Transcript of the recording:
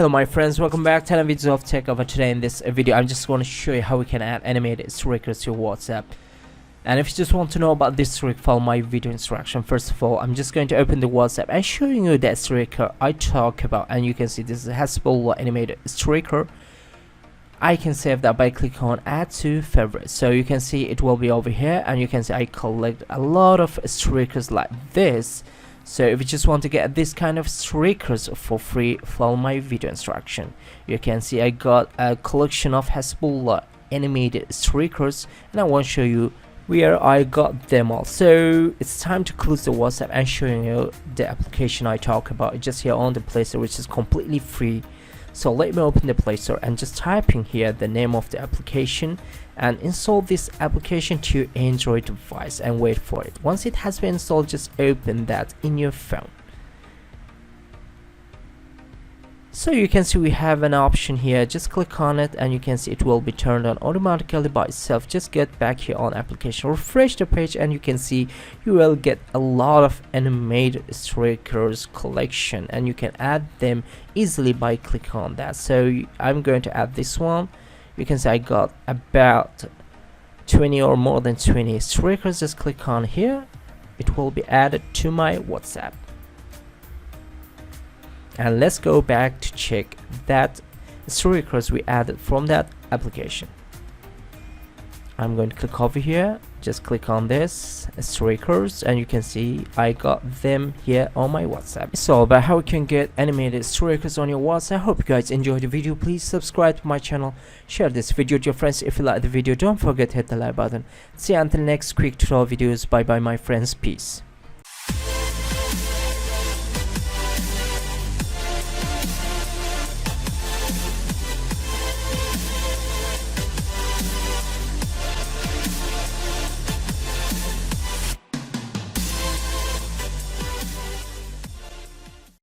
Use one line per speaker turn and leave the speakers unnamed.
Hello my friends, welcome back to another video of Tech Over. Today in this video I'm just going to show you how we can add animated Strickers to your WhatsApp. And if you just want to know about this trick, follow my video instruction. First of all, I'm just going to open the WhatsApp and showing you that Stricker I talk about, and you can see this is a Hasbullah animated Stricker. I can save that by clicking on add to favorites, so you can see it will be over here, and you can see I collect a lot of Strickers like this. So if you just want to get this kind of Strickers for free, follow my video instruction. You can see I got a collection of Hasbullah animated Strickers, and I want to show you where I got them all. So it's time to close the WhatsApp and showing you the application I talk about just here on the Play Store, which is completely free. So let me open the Play Store and just type in here the name of the application and install this application to your Android device and wait for it. Once it has been installed, just open that in your phone. So you can see we have an option here, just click on it and you can see it will be turned on automatically by itself. Just get back here on application, refresh the page, and you can see you will get a lot of animated Strickers collection, and you can add them easily by clicking on that. So I'm going to add this one. You can see I got about 20 or more than 20 Strickers. Just click on here, it will be added to my WhatsApp. And let's go back to check that Strickers we added from that application. I'm going to click over here, just click on this Strickers, and you can see I got them here on my WhatsApp. It's all about how you can get animated Strickers on your WhatsApp. I hope you guys enjoyed the video. Please subscribe to my channel, share this video with your friends. If you like the video, don't forget to hit the like button. See you until next quick tutorial videos. Bye bye my friends, peace.